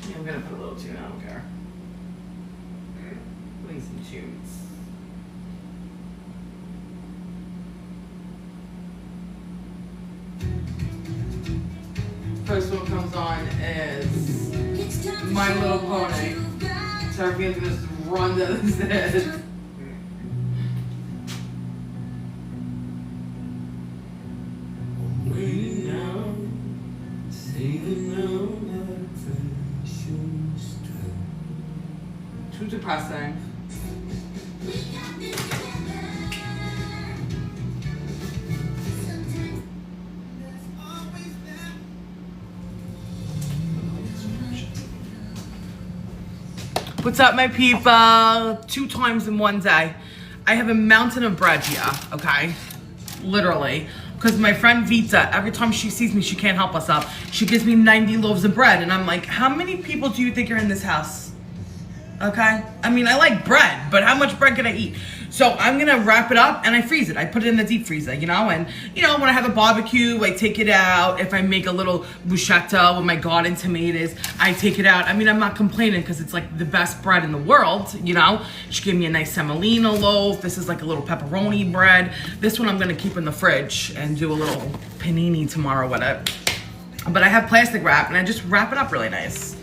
Yeah, I'm gonna put a little tuna, I don't care. Putting some tunes. First one comes on is My Little Pony. Seraphina's gonna just run down the stairs. Too depressing. What's up, my people? 2 times in one day. I have a mountain of bread here, okay? Literally. Because my friend Vita, every time she sees me, she can't help herself. She gives me 90 loaves of bread. And I'm like, how many people do you think are in this house? Okay? I mean, I like bread, but how much bread can I eat? So I'm gonna wrap it up and I freeze it. I put it in the deep freezer, you know? And, you know, when I have a barbecue, I take it out. If I make a little bruschetta with my garden tomatoes, I take it out. I mean, I'm not complaining because it's like the best bread in the world, you know? She gave me a nice semolina loaf. This is like a little pepperoni bread. This one I'm gonna keep in the fridge and do a little panini tomorrow with it. But I have plastic wrap and I just wrap it up really nice.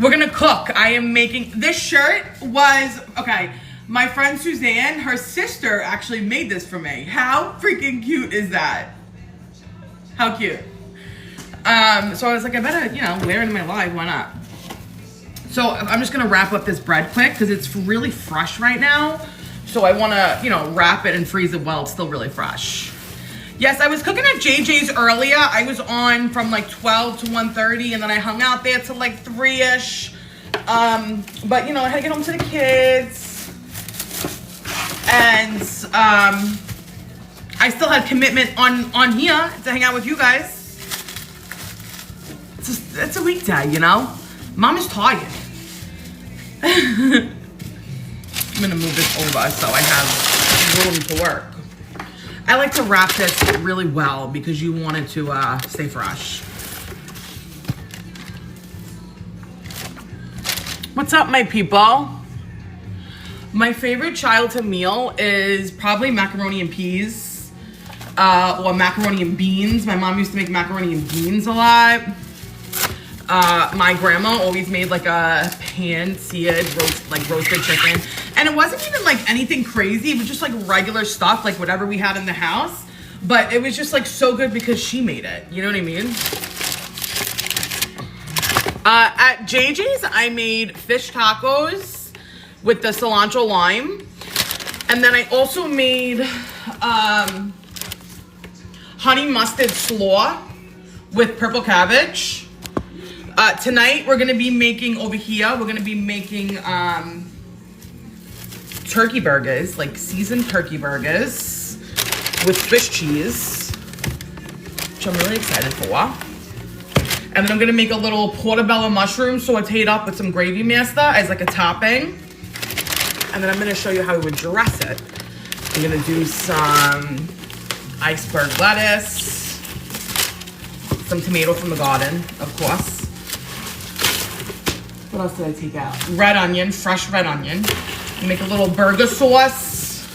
We're gonna cook. I am making, this shirt was, okay, my friend Suzanne, her sister actually made this for me. How freaking cute is that? How cute. So I was like, I better, you know, wear it in my life, why not? So I'm just gonna wrap up this bread quick because it's really fresh right now. So I wanna, you know, wrap it and freeze it while it's still really fresh. Yes, I was cooking at JJ's earlier. I was on from like 12 to 1:30 and then I hung out there till like 3-ish. But you know, I had to get home to the kids. And I still had commitment on here to hang out with you guys. It's a weekday, you know? Mom is tired. I'm gonna move this over so I have room to work. I like to wrap this really well because you want it to stay fresh. What's up, my people? My favorite childhood meal is probably macaroni and peas or macaroni and beans. My mom used to make macaroni and beans a lot. My grandma always made like a pan-seared roasted chicken. And it wasn't even like anything crazy. It was just like regular stuff, like whatever we had in the house. But it was just like so good because she made it. You know what I mean? At JJ's, I made fish tacos with the cilantro lime. And then I also made honey mustard slaw with purple cabbage. Tonight, we're gonna be making over here, we're gonna be making turkey burgers, like seasoned turkey burgers with Swiss cheese, which I'm really excited for. And then I'm gonna make a little portobello mushroom sauteed up with some gravy master as like a topping. And then I'm gonna show you how we would dress it. I'm gonna do some iceberg lettuce, some tomato from the garden, of course. What else did I take out? Red onion, fresh red onion. Make a little burger sauce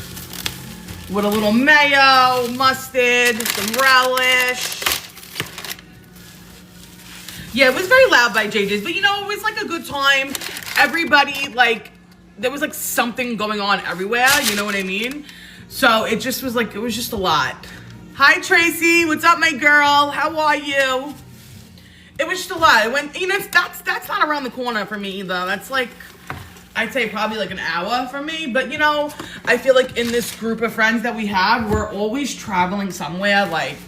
with a little mayo, mustard, some relish. Yeah, it was very loud by JJ's, but you know, it was like a good time. Everybody, like, there was like something going on everywhere, you know what I mean? So it just was like, it was just a lot. Hi, Tracy. What's up, my girl? How are you? It was just a lot. It went, you know, that's not around the corner for me either. That's like, I'd say probably like an hour for me. But, you know, I feel like in this group of friends that we have, we're always traveling somewhere. Like,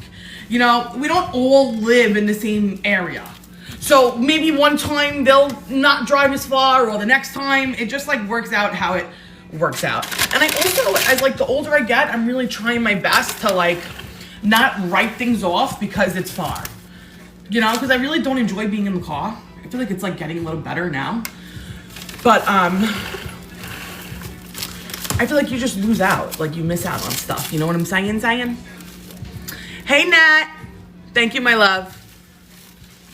you know, we don't all live in the same area. So maybe one time they'll not drive as far, or the next time it just like works out how it works out. And I also, as like the older I get, I'm really trying my best to like not write things off because it's far. You know, because I really don't enjoy being in the car. I feel like it's like getting a little better now. But I feel like you just lose out. Like you miss out on stuff. You know what I'm saying? Hey, Nat. Thank you, my love.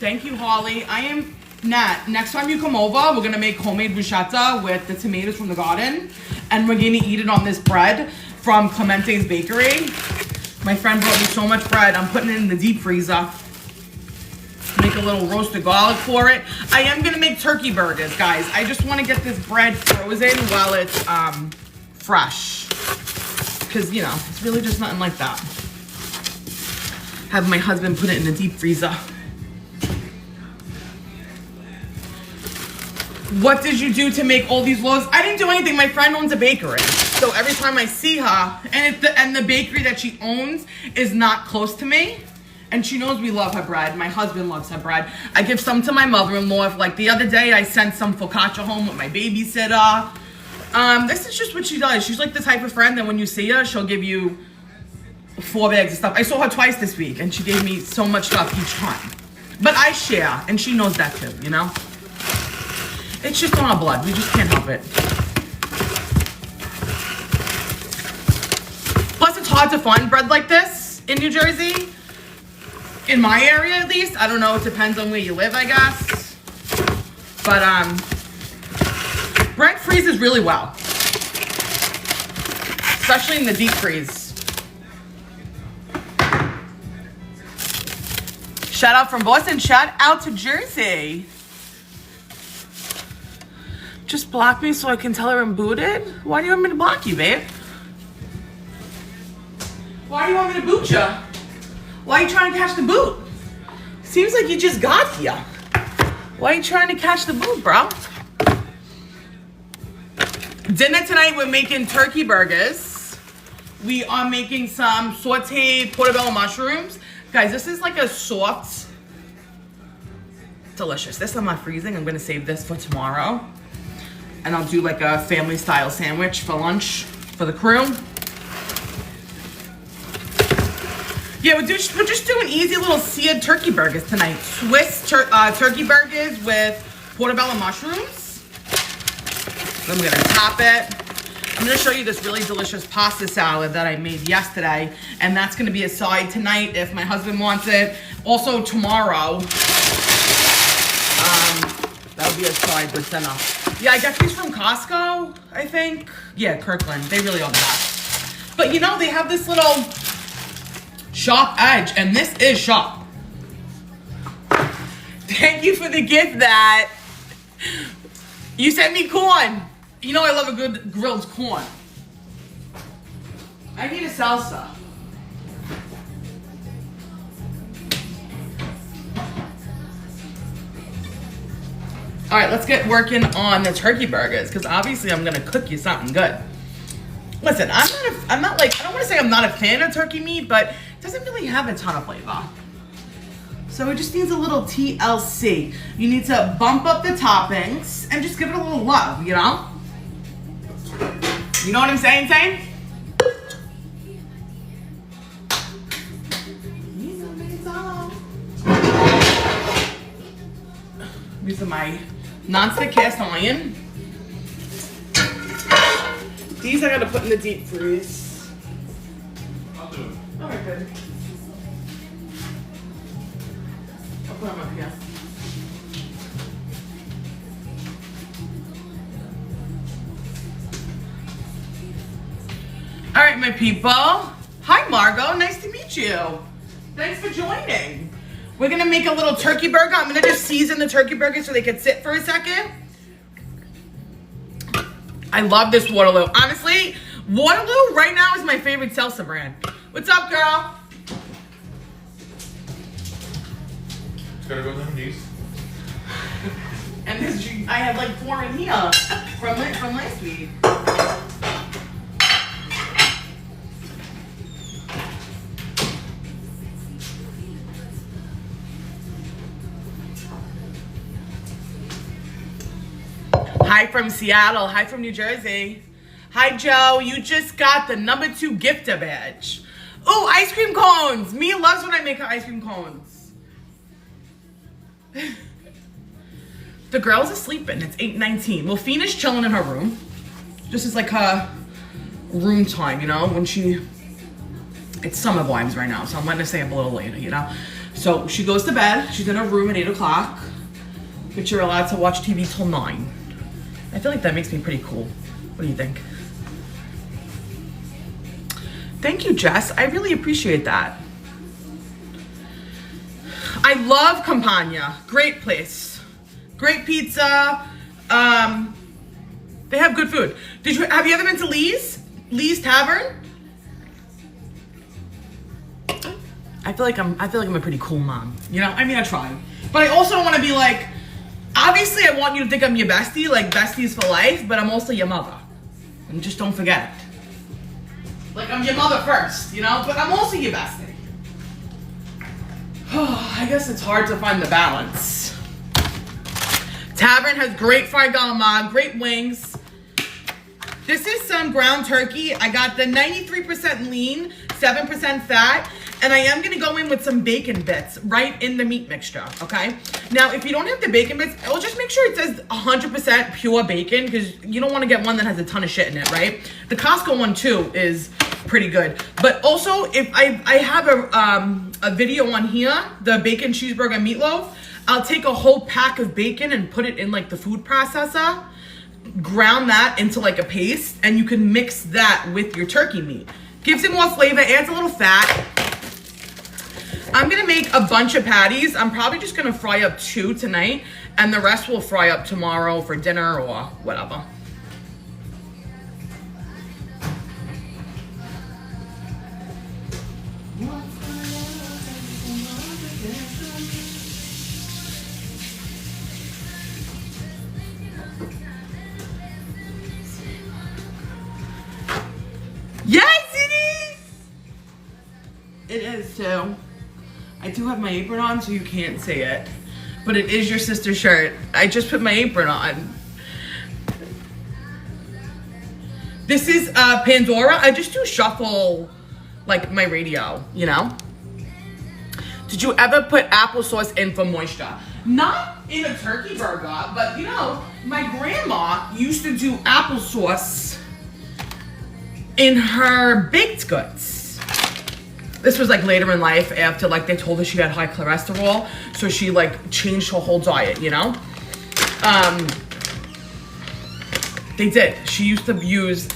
Thank you, Holly. I am Nat. Next time you come over, we're gonna make homemade bruschetta with the tomatoes from the garden, and we're gonna eat it on this bread from Clemente's Bakery. My friend brought me so much bread. I'm putting it in the deep freezer. Make a little roasted garlic for it. I am gonna make turkey burgers, guys. I just want to get this bread frozen while it's fresh, because you know it's really just nothing like that. Have my husband put it in the deep freezer. What did you do to make all these loaves? I didn't do anything. My friend owns a bakery, so every time I see her, and the bakery that she owns is not close to me. And she knows we love her bread. My husband loves her bread. I give some to my mother-in-law. Like the other day, I sent some focaccia home with my babysitter. This is just what she does. She's like the type of friend that when you see her, she'll give you 4 bags of stuff. I saw her twice this week, and she gave me so much stuff each time. But I share, and she knows that too, you know? It's just on our blood. We just can't help it. Plus, it's hard to find bread like this in New Jersey. In my area, at least. I don't know. It depends on where you live, I guess. But, bread freezes really well. Especially in the deep freeze. Shout out from Boston. Shout out to Jersey. Just block me so I can tell her I'm booted? Why do you want me to block you, babe? Why do you want me to boot you? Why are you trying to catch the boot? Seems like you just got here. Why are you trying to catch the boot, bro? Dinner tonight, we're making turkey burgers. We are making some sauteed portobello mushrooms. Guys, this is like a soft, delicious. This I'm not freezing. I'm gonna save this for tomorrow. And I'll do like a family style sandwich for lunch for the crew. Yeah, we're just doing easy little seared turkey burgers tonight. Swiss turkey burgers with portobello mushrooms. Then we're gonna top it. I'm gonna show you this really delicious pasta salad that I made yesterday, and that's gonna be a side tonight if my husband wants it. Also tomorrow, that'll be a side with dinner. Yeah, I got these from Costco, I think. Yeah, Kirkland. They really are the best. But you know, they have this little sharp edge, and this is sharp. Thank you for the gift that you sent me corn. You know I love a good grilled corn. I need a salsa. All right, let's get working on the turkey burgers, because obviously I'm gonna cook you something good. Listen, I don't want to say I'm not a fan of turkey meat, but it doesn't really have a ton of flavor. So it just needs a little TLC. You need to bump up the toppings and just give it a little love, you know? You know what I'm saying? These are my non-stick cast iron. These I gotta put in the deep freeze. I'll do it. Alright, good. I'll put them up here. Alright, my people. Hi, Margot. Nice to meet you. Thanks for joining. We're gonna make a little turkey burger. I'm gonna just season the turkey burger so they can sit for a second. I love this Waterloo. Honestly, Waterloo right now is my favorite salsa brand. What's up, girl? It's gotta go down these. And this, I have like 4 in here from last week. Hi from Seattle. Hi from New Jersey. Hi, Joe. You just got the #2 gifter badge. Oh, ice cream cones. Mia loves when I make her ice cream cones. The girls are sleeping. It's 8:19. Well, Fina's chilling in her room. This is like her room time, you know, when it's summer vibes right now, so I'm letting her stay up a little later, you know. So she goes to bed. She's in her room at 8 o'clock. But you're allowed to watch TV till 9. I feel like that makes me pretty cool. What do you think? Thank you, Jess. I really appreciate that. I love Campagna. Great place. Great pizza. They have good food. Have you ever been to Lee's? Lee's Tavern? I feel like I'm a pretty cool mom. You know, I mean, I try. But I also don't want to be like, obviously I want you to think I'm your bestie, like besties for life, but I'm also your mother. And just don't forget it. Like, I'm your mother first, you know? But I'm also your bestie. I guess it's hard to find the balance. Tavern has great fried galamag, great wings. This is some ground turkey. I got the 93% lean, 7% fat, and I am gonna go in with some bacon bits right in the meat mixture, okay? Now, if you don't have the bacon bits, I'll just make sure it says 100% pure bacon, because you don't wanna get one that has a ton of shit in it, right? The Costco one too is pretty good. But also, if I have a video on here, the bacon cheeseburger meatloaf, I'll take a whole pack of bacon and put it in like the food processor, ground that into like a paste, and you can mix that with your turkey meat. Gives it more flavor, adds a little fat. I'm gonna make a bunch of patties. I'm probably just gonna fry up 2 tonight, and the rest will fry up tomorrow for dinner or whatever. Yes, it is! It is too. I do have my apron on, so you can't see it. But it is your sister's shirt. I just put my apron on. This is Pandora. I just do shuffle, like my radio, you know? Did you ever put applesauce in for moisture? Not in a turkey burger, but you know, my grandma used to do applesauce in her baked goods. This was like later in life after like they told her she had high cholesterol, so she like changed her whole diet, you know? They did. She used to use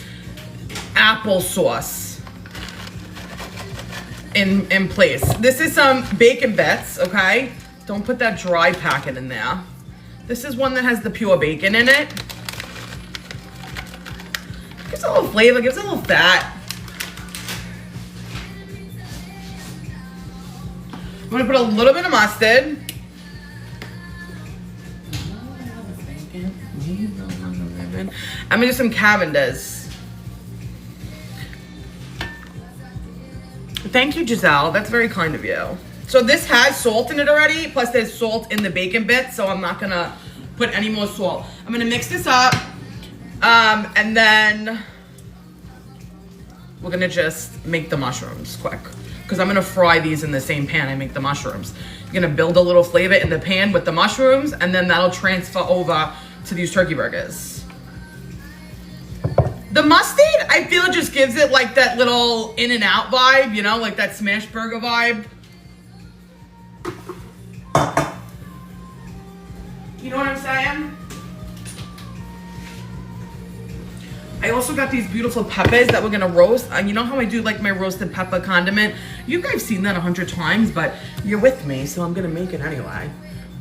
applesauce in place. This is some bacon bits, okay? Don't put that dry packet in there. This is one that has the pure bacon in it. Gives a little flavor, gives a little fat. I'm gonna put a little bit of mustard. I'm gonna do some Cavenders. Thank you, Giselle. That's very kind of you. So this has salt in it already, plus there's salt in the bacon bit, so I'm not gonna put any more salt. I'm gonna mix this up, and then we're gonna just make the mushrooms quick, because I'm gonna fry these in the same pan I make the mushrooms. You're gonna build a little flavor in the pan with the mushrooms, and then that'll transfer over to these turkey burgers. The mustard, I feel, just gives it like that little In-N-Out vibe, you know, like that smash burger vibe. You know what I'm saying? I also got these beautiful peppers that we're gonna roast. And you know how I do like my roasted pepper condiment? You guys have seen that 100 times, but you're with me, so I'm gonna make it anyway,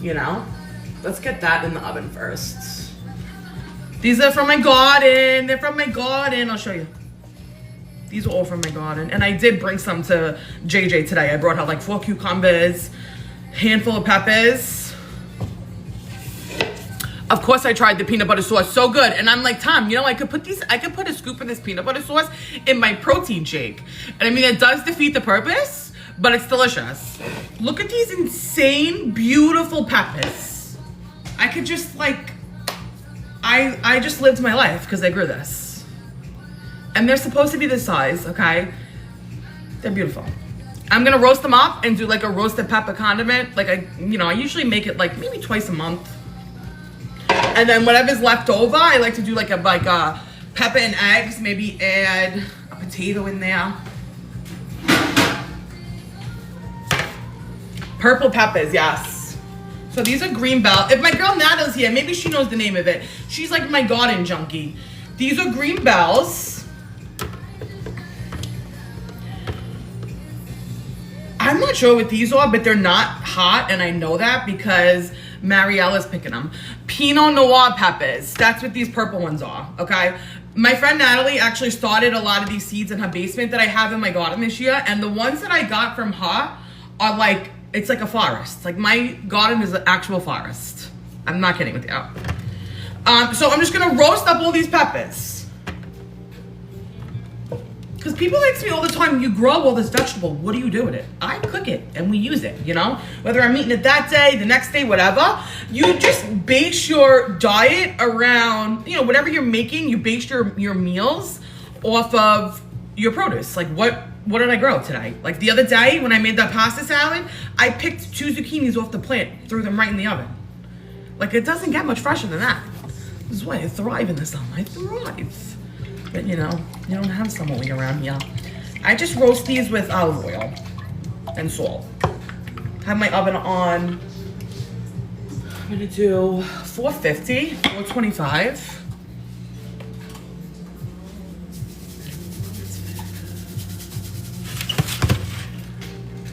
you know? Let's get that in the oven first. These are from my garden. They're from my garden. I'll show you. These are all from my garden. And I did bring some to JJ today. I brought her like 4 cucumbers, handful of peppers. Of course I tried the peanut butter sauce, so good. And I'm like, Tom, you know, I could put a scoop of this peanut butter sauce in my protein shake. And I mean, it does defeat the purpose, but it's delicious. Look at these insane, beautiful peppers. I could just like, I just lived my life because I grew this. And they're supposed to be this size, okay? They're beautiful. I'm gonna roast them up and do like a roasted pepper condiment. Like I usually make it like maybe twice a month. And then whatever's left over, I like to do like a pepper and eggs, maybe add a potato in there. Purple peppers, yes. So these are green bell. If my girl Natalie's here, maybe she knows the name of it. She's like my garden junkie. These are green bells. I'm not sure what these are, but they're not hot, and I know that because Mariella's picking them. Pinot Noir peppers. That's what these purple ones are, okay? My friend Natalie actually started a lot of these seeds in her basement that I have in my garden this year, and the ones that I got from her are like, it's like a forest. Like my garden is an actual forest. I'm not kidding with you. So I'm just gonna roast up all these peppers. Because people ask me all the time, you grow all this vegetable, what do you do with it? I cook it and we use it, you know? Whether I'm eating it that day, the next day, whatever. You just base your diet around, you know, whatever you're making, you base your meals off of your produce. Like what did I grow today? Like the other day when I made that pasta salad, I picked 2 zucchinis off the plant, threw them right in the oven. Like it doesn't get much fresher than that. This is why I thrive in the summer, I thrive. But you know, you don't have summer when you're around here. I just roast these with olive oil and salt. Have my oven on, I'm gonna do 450, 425.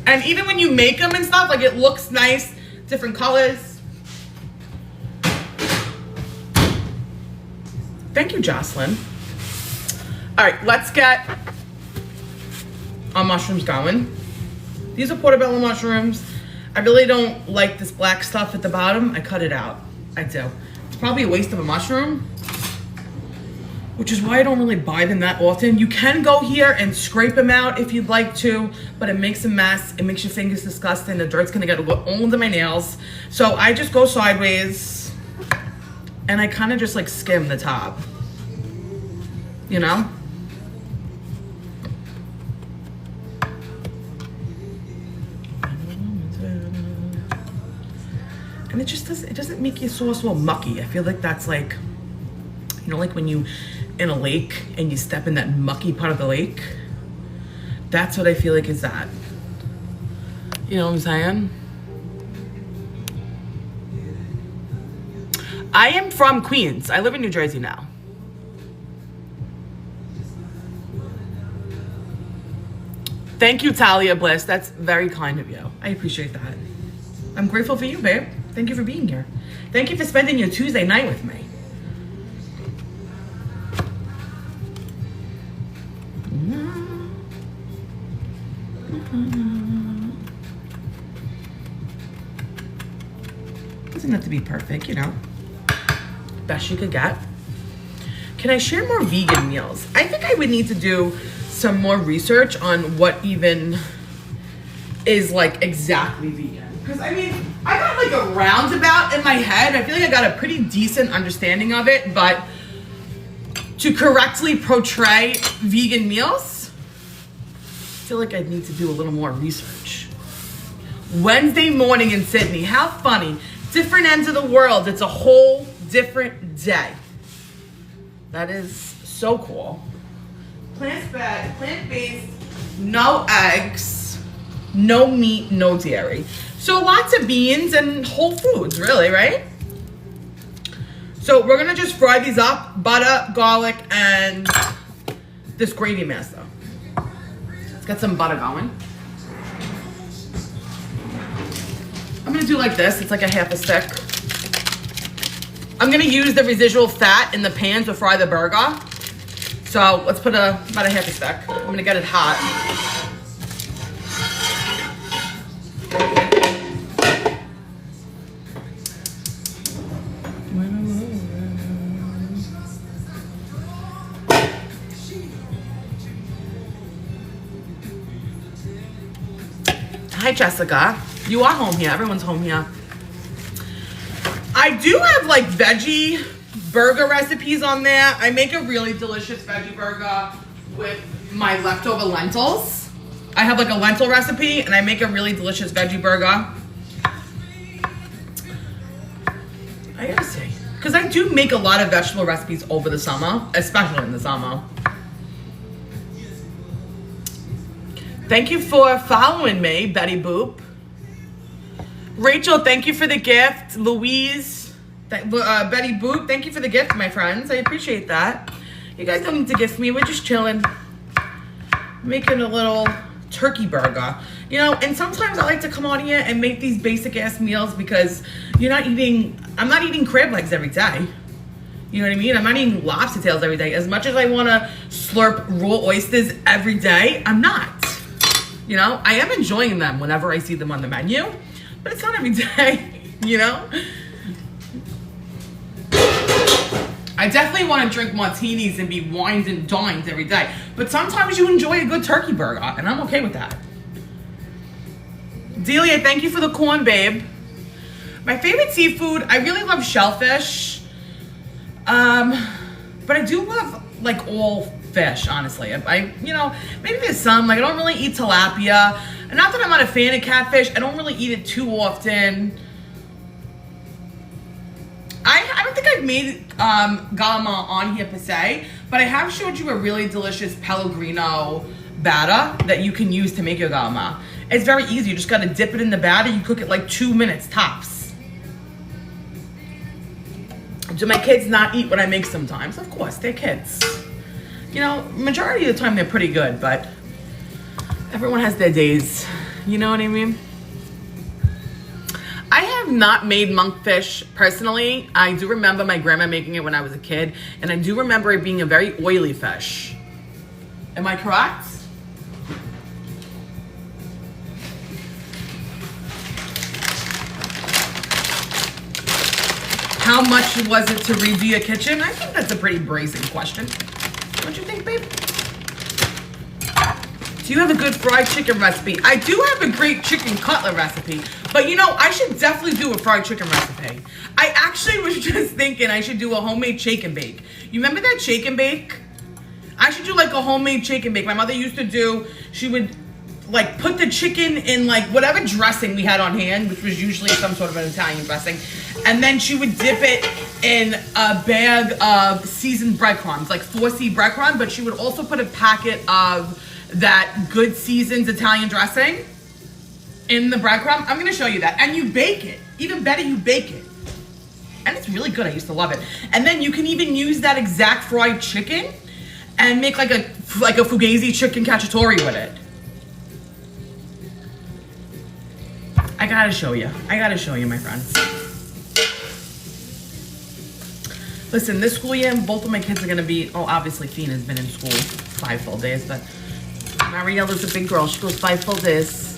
And even when you make them and stuff, like it looks nice, different colors. Thank you, Jocelyn. All right, let's get our mushrooms going. These are portobello mushrooms. I really don't like this black stuff at the bottom. I cut it out. I do. It's probably a waste of a mushroom, which is why I don't really buy them that often. You can go here and scrape them out if you'd like to, but it makes a mess. It makes your fingers disgusting. The dirt's gonna get all under my nails. So I just go sideways and I kind of just like skim the top, you know? And it just doesn't make your sauce all mucky. I feel like that's like, you know, like when you in a lake and you step in that mucky part of the lake. That's what I feel like is that. You know what I'm saying? I am from Queens. I live in New Jersey now. Thank you, Talia Bliss. That's very kind of you. I appreciate that. I'm grateful for you, babe. Thank you for being here. Thank you for spending your Tuesday night with me. Doesn't have to be perfect, you know. Best you could get. Can I share more vegan meals? I think I would need to do some more research on what even is like exactly vegan. Because I mean, I got like a roundabout in my head. I feel like I got a pretty decent understanding of it, but to correctly portray vegan meals, I feel like I'd need to do a little more research. Wednesday morning in Sydney, how funny. Different ends of the world, it's a whole different day. That is so cool. Plant-based, no eggs, no meat, no dairy. So lots of beans and whole foods, really, right? So we're gonna just fry these up, butter, garlic, and this gravy master. Let's get some butter going. I'm gonna do like this, it's like a half a stick. I'm gonna use the residual fat in the pan to fry the burger. So let's put about a half a stick. I'm gonna get it hot. Hi, Jessica. You are home here. Everyone's home here. I do have like veggie burger recipes on there. I make a really delicious veggie burger with my leftover lentils. I have like a lentil recipe and I make a really delicious veggie burger. I gotta say, because I do make a lot of vegetable recipes over the summer, especially in the summer. Thank you for following me, Betty Boop. Rachel, thank you for the gift. Louise, Betty Boop, thank you for the gift, my friends. I appreciate that. You guys don't need to gift me. We're just chilling. Making a little turkey burger. You know, and sometimes I like to come on here and make these basic ass meals because I'm not eating crab legs every day. You know what I mean? I'm not eating lobster tails every day. As much as I want to slurp raw oysters every day, I'm not. You know, I am enjoying them whenever I see them on the menu, but it's not every day, you know? I definitely want to drink martinis and be wined and dined every day, but sometimes you enjoy a good turkey burger, and I'm okay with that. Delia, thank you for the corn, babe. My favorite seafood, I really love shellfish. But I do love like all fish, honestly. I you know, maybe there's some, like I don't really eat tilapia. And not that I'm not a fan of catfish, I don't really eat it too often. I don't think I've made galma on here per se, but I have showed you a really delicious Pellegrino batter that you can use to make your galma. It's very easy, you just gotta dip it in the batter, you cook it like 2 minutes tops. Do my kids not eat what I make sometimes? Of course, they're kids. You know, majority of the time they're pretty good, but everyone has their days. You know what I mean? I have not made monkfish personally. I do remember my grandma making it when I was a kid, and I do remember it being a very oily fish. Am I correct? How much was it to redo your kitchen? I think that's a pretty brazen question. Don't you think, babe? Do you have a good fried chicken recipe? I do have a great chicken cutlet recipe, but you know, I should definitely do a fried chicken recipe. I actually was just thinking I should do a homemade shake and bake. You remember that shake and bake? I should do like a homemade shake and bake. My mother used to do, she would like put the chicken in like whatever dressing we had on hand, which was usually some sort of an Italian dressing, and then she would dip it in a bag of seasoned breadcrumbs, like 4C breadcrumbs, but she would also put a packet of that good seasoned Italian dressing in the breadcrumb. I'm gonna show you that. And you bake it. Even better, you bake it. And it's really good, I used to love it. And then you can even use that exact fried chicken and make like a fugazi chicken cacciatore with it. I gotta show you, my friends. Listen, this school year, both of my kids are gonna be, oh, obviously Fina's been in school 5 full days, but Mariella's a big girl. She goes 5 full days.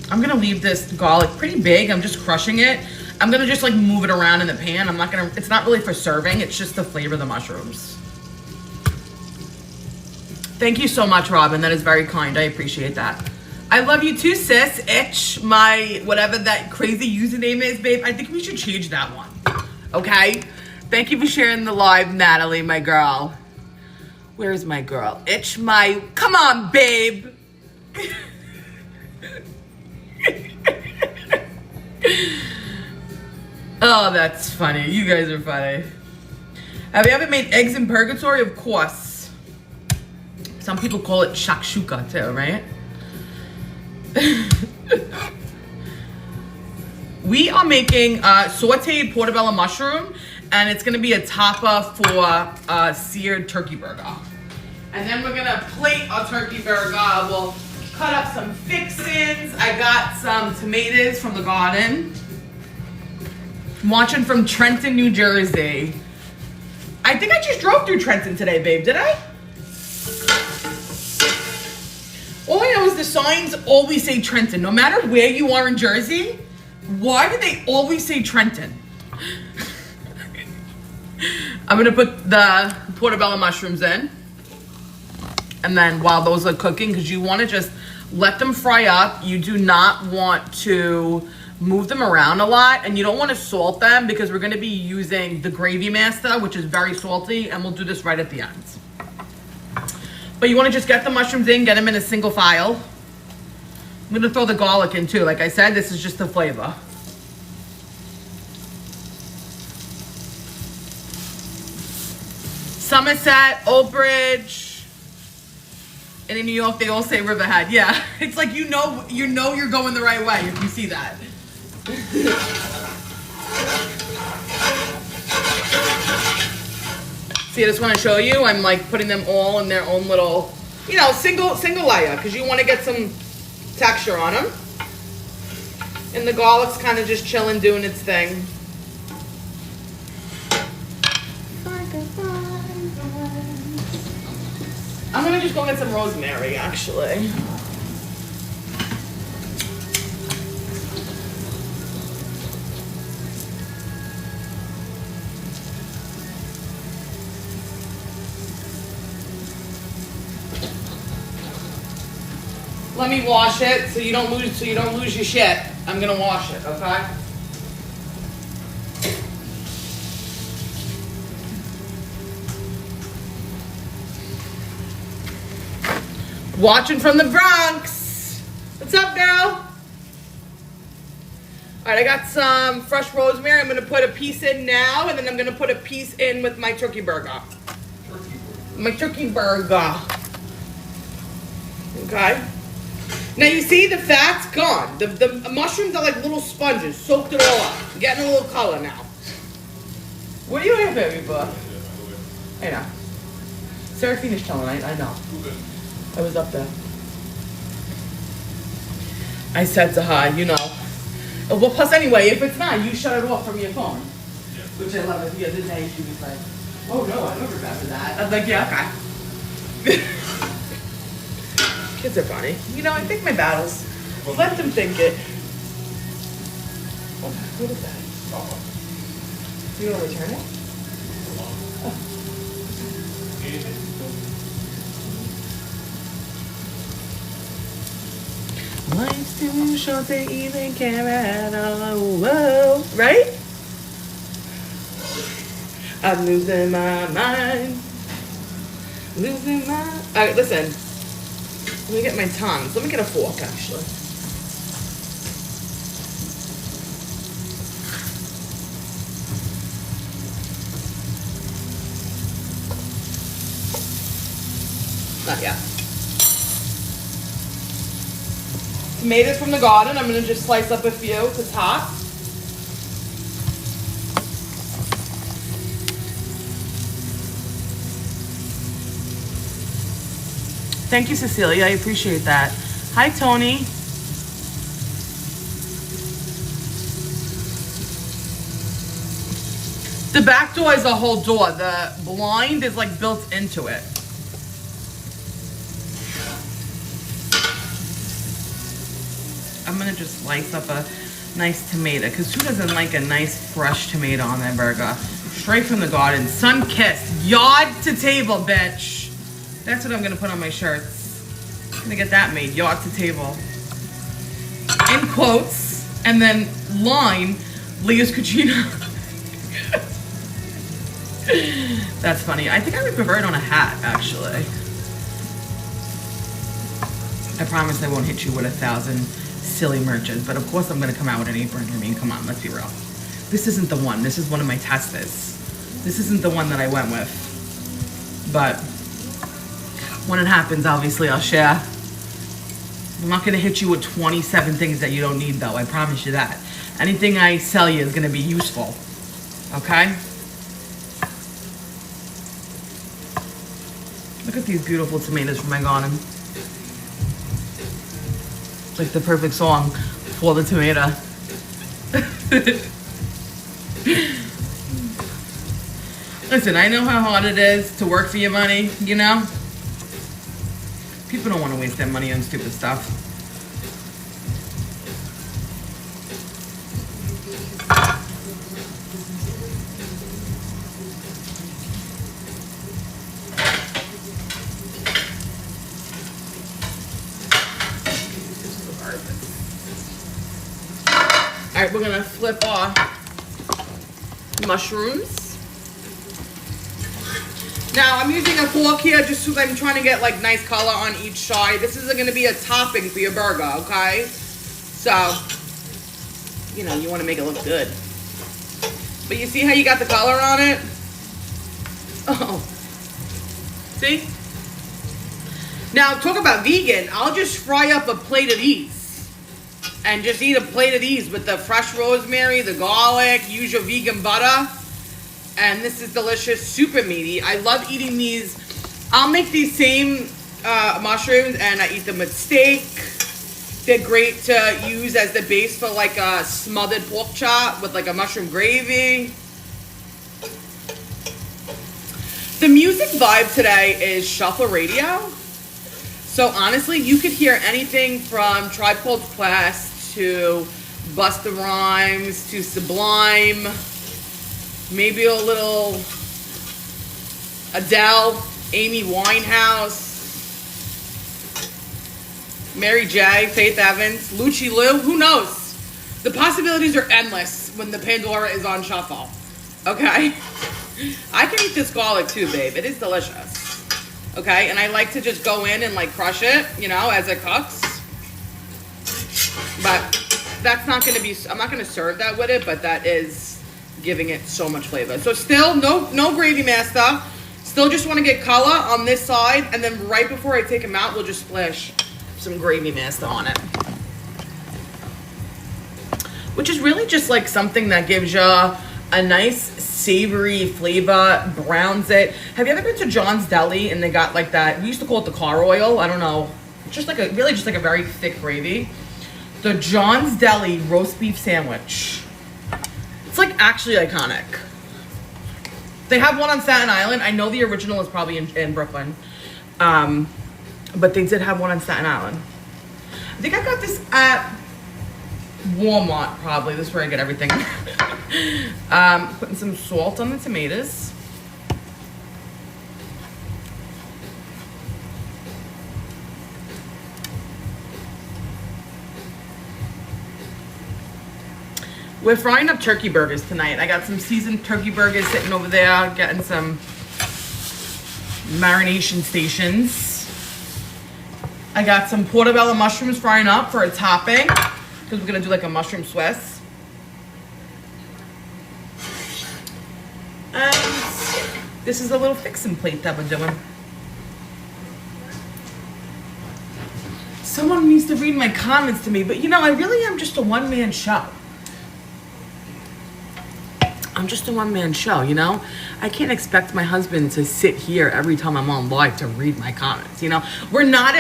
I'm gonna leave this garlic pretty big. I'm just crushing it. I'm gonna just like move it around in the pan. I'm not gonna, it's not really for serving. It's just to flavor the mushrooms. Thank you so much, Robin. That is very kind. I appreciate that. I love you too, sis. Itch, my whatever that crazy username is, babe. I think we should change that one. Okay? Thank you for sharing the live, Natalie, my girl. Where's my girl? Itch my, come on, babe. Oh, that's funny. You guys are funny. Have you ever made eggs in purgatory? Of course. Some people call it shakshuka too, right? We are making sauteed portobello mushroom, and it's gonna be a topper for seared turkey burger. And then we're gonna plate our turkey burger. We'll cut up some fixins. I got some tomatoes from the garden. I'm watching from Trenton, New Jersey. I think I just drove through Trenton today, babe, did I? All I know is the signs always say Trenton. No matter where you are in Jersey, why do they always say Trenton? I'm gonna put the portobello mushrooms in. And then while those are cooking, because you wanna just let them fry up. You do not want to move them around a lot, and you don't wanna salt them because we're gonna be using the Gravy Master, which is very salty, and we'll do this right at the end. But you want to just get the mushrooms in, get them in a single file. I'm going to throw the garlic in too. Like I said, this is just the flavor. Somerset, Old Bridge. And in New York, they all say Riverhead. Yeah, it's like you know you're going the right way if you see that. See, I just want to show you. I'm like putting them all in their own little, you know, single layer because you want to get some texture on them. And the garlic's kind of just chilling, doing its thing. I'm gonna just go get some rosemary, actually. Let me wash it so you don't lose your shit. I'm gonna wash it, okay? Watching from the Bronx. What's up, girl? All right, I got some fresh rosemary. I'm gonna put a piece in now, and then I'm gonna put a piece in with my turkey burger. My turkey burger. Okay. Now you see the fat's gone. The mushrooms are like little sponges, soaked it all up. I'm getting a little color now. What are you here, baby boy? I know. Serafina's chilling, I know. I was up there. I said to her, you know. Well, plus anyway, if it's not, you shut it off from your phone. Yeah. Which I love it. The other day she was like, oh no, I don't remember that. I was like, yeah, okay. Kids are funny. You know, I think my battles. Let them think it. Oh, what is that? You want to return it? Life's too short to even care at all. Whoa. Right? I'm losing my mind. Losing my... Alright, listen. Let me get my tongs. Let me get a fork, actually. Not yet. Tomatoes from the garden. I'm going to just slice up a few to top. Thank you, Cecilia. I appreciate that. Hi, Tony. The back door is a whole door. The blind is like built into it. I'm gonna just slice up a nice tomato because who doesn't like a nice fresh tomato on their burger? Straight from the garden, sun-kissed, yard to table, bitch. That's what I'm gonna put on my shirts. I'm gonna get that made, yard to table. In quotes, and then line, Leah's Cucina. That's funny. I think I would prefer it on a hat, actually. I promise I won't hit you with 1,000 silly merches, but of course I'm gonna come out with an apron. I mean, come on, let's be real. This isn't the one. This is one of my testers. This isn't the one that I went with. But when it happens, obviously I'll share. I'm not gonna hit you with 27 things that you don't need, though. I promise you that. Anything I sell you is gonna be useful. Okay? Look at these beautiful tomatoes from my garden. It's like the perfect song for the tomato. Listen, I know how hard it is to work for your money, you know? People don't want to waste their money on stupid stuff. All right, we're gonna flip our mushrooms. Now, I'm using a fork here just because I'm trying to get like nice color on each side. This isn't gonna be a topping for your burger, okay? So, you know, you wanna make it look good. But you see how you got the color on it? Oh, see? Now, talk about vegan. I'll just fry up a plate of these. And just eat a plate of these with the fresh rosemary, the garlic, use your vegan butter. And this is delicious, super meaty. I love eating these. I'll make these same mushrooms and I eat them with steak. They're great to use as the base for like a smothered pork chop with like a mushroom gravy. The music vibe today is shuffle radio. So honestly, you could hear anything from Tribe Called Quest to Busta Rhymes to Sublime, maybe a little Adele, Amy Winehouse, Mary J, Faith Evans, Lucci Liu, who knows? The possibilities are endless when the Pandora is on shuffle. Okay? I can eat this garlic too, babe. It is delicious. Okay? And I like to just go in and like crush it, you know, as it cooks. But that's not going to be, I'm not going to serve that with it, but that is giving it so much flavor. So still no gravy master. Still just want to get color on this side, and then right before I take them out, we'll just splash some gravy master on it. Which is really just like something that gives you a nice savory flavor, browns it. Have you ever been to John's Deli and they got like that, we used to call it the car oil, I don't know. It's just like a, really just like a very thick gravy. The John's Deli roast beef sandwich. It's like actually iconic. They have one on Staten Island. I know the original is probably in Brooklyn. But they did have one on Staten Island. I think I got this at Walmart, probably. This is where I get everything. Putting some salt on the tomatoes. We're frying up turkey burgers tonight. I got some seasoned turkey burgers sitting over there, getting some marination stations. I got some portobello mushrooms frying up for a topping, because we're gonna do like a mushroom Swiss. And this is a little fixin' plate that we're doing. Someone needs to read my comments to me, but you know, I really am just a one-man show. I'm just a one-man show, you know? I can't expect my husband to sit here every time I'm on live to read my comments, you know? We're not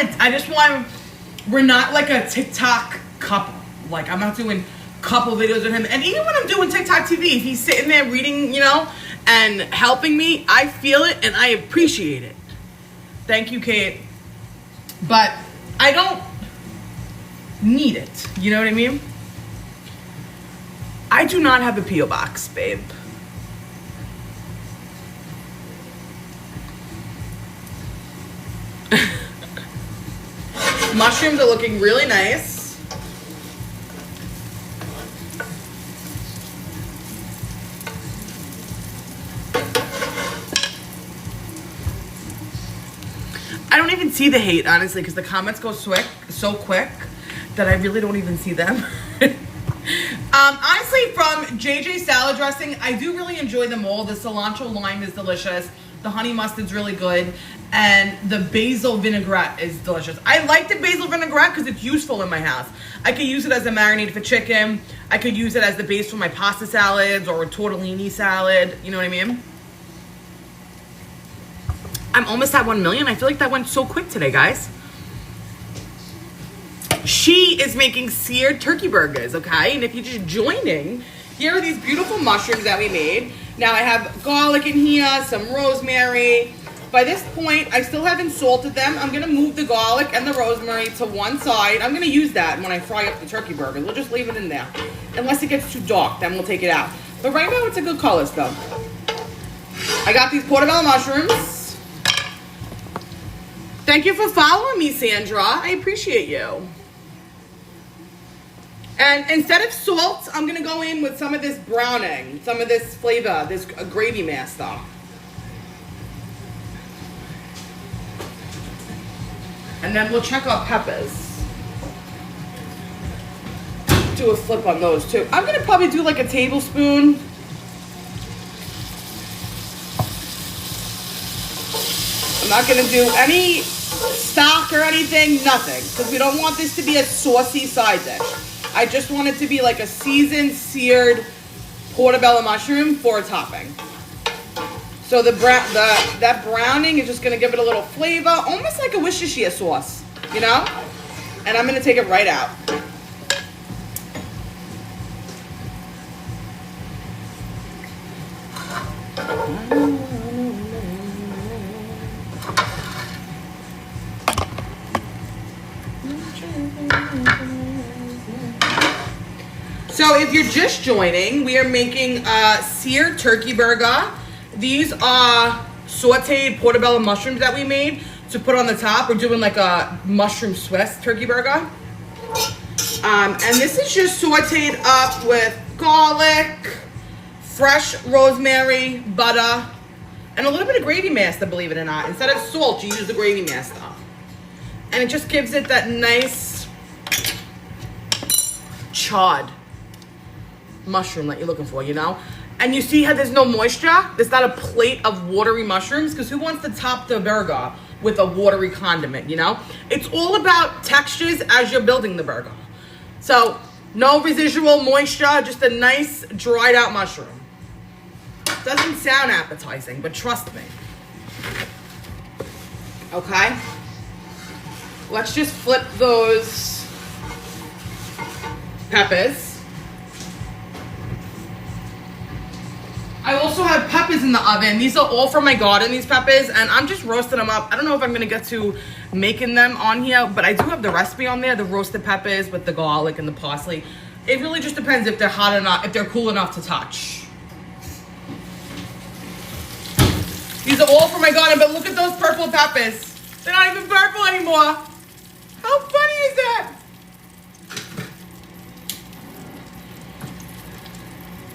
like a TikTok couple. Like, I'm not doing couple videos with him. And even when I'm doing TikTok TV, if he's sitting there reading, you know, and helping me, I feel it and I appreciate it. Thank you, Kate. But I don't need it. You know what I mean? I do not have a P.O. box, babe. Mushrooms are looking really nice. I don't even see the hate, honestly, because the comments go so quick that I really don't even see them. Honestly, from JJ salad dressing, I do really enjoy them all. The cilantro lime is delicious. The honey mustard's really good. And the basil vinaigrette is delicious. I like the basil vinaigrette because it's useful in my house. I could use it as a marinade for chicken. I could use it as the base for my pasta salads or a tortellini salad. You know what I mean? I'm almost at 1 million. I feel like that went so quick today, guys. She is making seared turkey burgers, okay? And if you're just joining, here are these beautiful mushrooms that we made. Now I have garlic in here, some rosemary. By this point, I still haven't salted them. I'm gonna move the garlic and the rosemary to one side. I'm gonna use that when I fry up the turkey burger. We'll just leave it in there. Unless it gets too dark, then we'll take it out. But right now, it's a good color still. I got these portobello mushrooms. Thank you for following me, Sandra. I appreciate you. And instead of salt, I'm gonna go in with some of this browning, some of this flavor, this gravy master. And then we'll check our peppers. Do a flip on those too. I'm gonna probably do like a tablespoon. I'm not gonna do any stock or anything, nothing. Because we don't want this to be a saucy side dish. I just want it to be like a seasoned, seared portobello mushroom for a topping. So that browning is just gonna give it a little flavor, almost like a Worcestershire sauce, you know? And I'm gonna take it right out. So if you're just joining, we are making a seared turkey burger. These are sauteed portobello mushrooms that we made to put on the top. We're doing like a mushroom Swiss turkey burger. And this is just sauteed up with garlic, fresh rosemary, butter, and a little bit of gravy master, believe it or not. Instead of salt, you use the gravy master. And it just gives it that nice charred mushroom that you're looking for, you know? And you see how there's no moisture? There's not a plate of watery mushrooms, because who wants to top the burger with a watery condiment, you know? It's all about textures as you're building the burger. So, no residual moisture, just a nice dried out mushroom. Doesn't sound appetizing, but trust me. Okay? Let's just flip those peppers. I also have peppers in the oven. These are all from my garden, these peppers, and I'm just roasting them up. I don't know if I'm gonna get to making them on here, but I do have the recipe on there, the roasted peppers with the garlic and the parsley. It really just depends if they're hot enough, if they're cool enough to touch. These are all from my garden, but look at those purple peppers. They're not even purple anymore. How funny is that?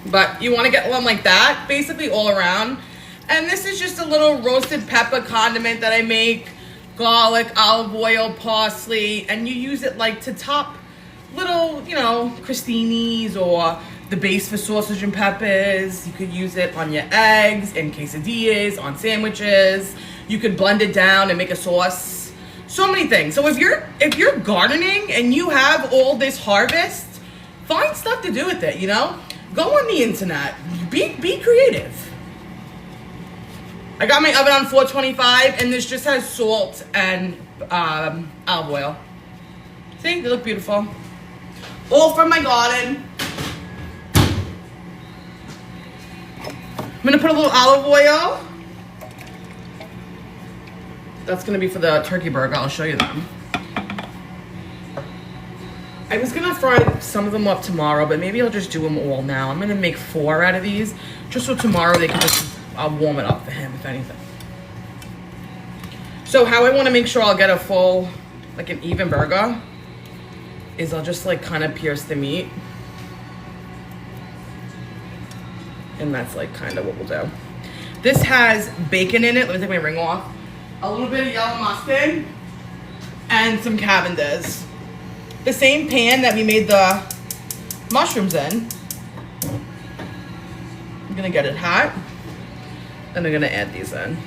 But you want to get one like that, basically all around. And this is just a little roasted pepper condiment that I make. Garlic, olive oil, parsley, and you use it like to top little, you know, crostinis or the base for sausage and peppers. You could use it on your eggs, in quesadillas, on sandwiches. You could blend it down and make a sauce. So many things. So if you're gardening and you have all this harvest, find stuff to do with it, you know? Go on the internet. Be creative. I got my oven on 425, and this just has salt and olive oil. See, they look beautiful. All from my garden. I'm gonna put a little olive oil. That's gonna be for the turkey burger. I'll show you them. I was gonna fry some of them up tomorrow, but maybe I'll just do them all now. I'm gonna make 4 out of these, just so tomorrow they can just, I'll warm it up for him, if anything. So how I wanna make sure I'll get a full, like an even burger, is I'll just like kind of pierce the meat. And that's like kind of what we'll do. This has bacon in it. Let me take my ring off. A little bit of yellow mustard and some Cavenders. The same pan that we made the mushrooms in. I'm gonna get it hot, and I'm gonna add these in.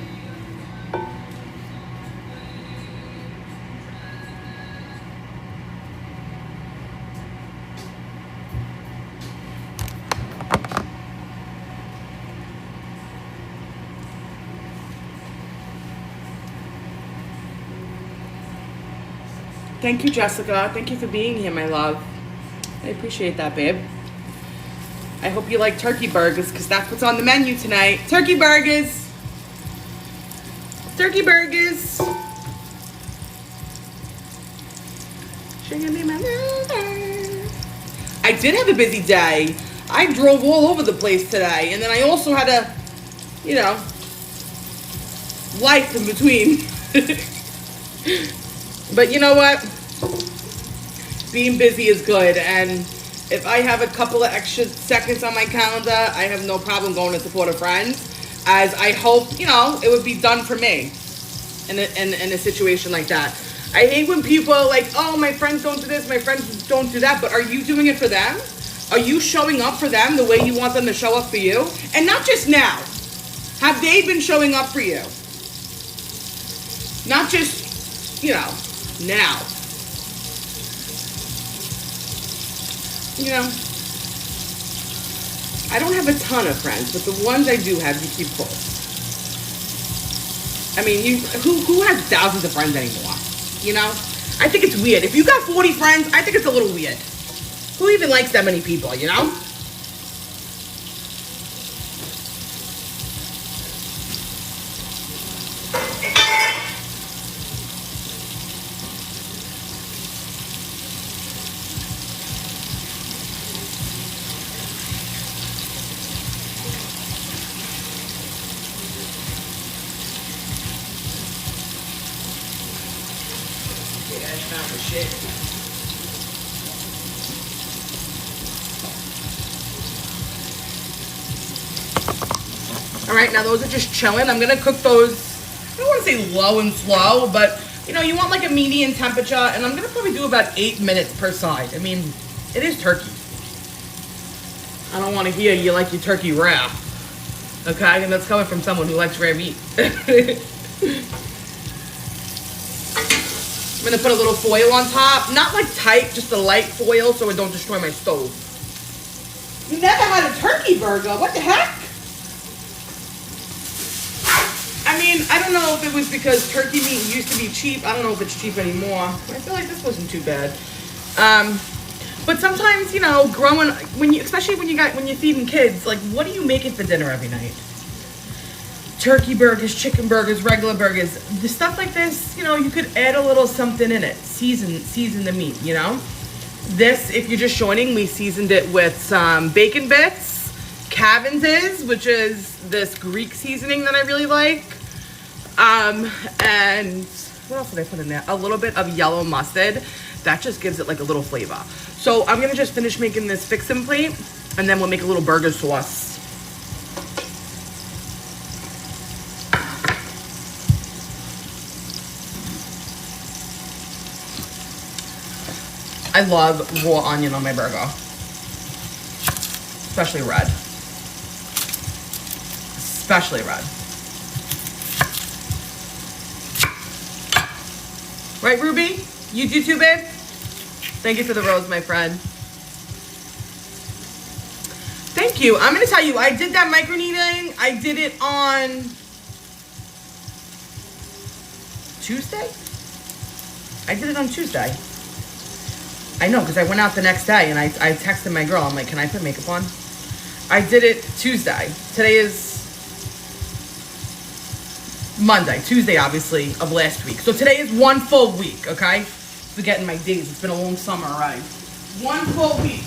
Thank you, Jessica. Thank you for being here, my love. I appreciate that, babe. I hope you like turkey burgers, because that's what's on the menu tonight. Turkey burgers. Turkey burgers. I did have a busy day. I drove all over the place today, and then I also had a, you know, life in between. But you know what? Being busy is good, and if I have a couple of extra seconds on my calendar, I have no problem going to support a friend, as I hope, you know, it would be done for me in a situation like that. I hate when people are like, oh, my friends don't do this, my friends don't do that, but are you doing it for them? Are you showing up for them the way you want them to show up for you? And not just now. Have they been showing up for you? Not just, you know, now. You know, I don't have a ton of friends, but the ones I do have, you keep close. I mean, who has thousands of friends anymore? You know? I think it's weird. If you got 40 friends, I think it's a little weird. Who even likes that many people, you know? All right, now those are just chilling. I'm gonna cook those, I don't wanna say low and slow, but you know, you want like a medium temperature, and I'm gonna probably do about 8 minutes per side. I mean, it is turkey. I don't wanna hear you like your turkey rare. Okay, and that's coming from someone who likes rare meat. I'm gonna put a little foil on top. Not like tight, just a light foil so it don't destroy my stove. You never had a turkey burger, what the heck? I mean, I don't know if it was because turkey meat used to be cheap. I don't know if it's cheap anymore. I feel like this wasn't too bad. But sometimes, you know, especially when you're feeding kids, like, what are you making for dinner every night? Turkey burgers, chicken burgers, regular burgers. The stuff like this, you know, you could add a little something in it. Season the meat, you know? This, if you're just joining, we seasoned it with some bacon bits, Caven's, which is this Greek seasoning that I really like. And what else did I put in there? A little bit of yellow mustard. That just gives it like a little flavor. So I'm gonna just finish making this fixin' plate, and then we'll make a little burger sauce. I love raw onion on my burger, especially red. Especially red. Right, Ruby? You do too, babe? Thank you for the rose, my friend. Thank you. I'm going to tell you, I did that microneedling. I did it on Tuesday? I did it on Tuesday. I know, because I went out the next day and I texted my girl. I'm like, can I put makeup on? I did it Tuesday. Today is Monday, Tuesday, obviously, of last week. So today is 1 full week, okay? Forgetting my days. It's been a long summer, right? 1 full week.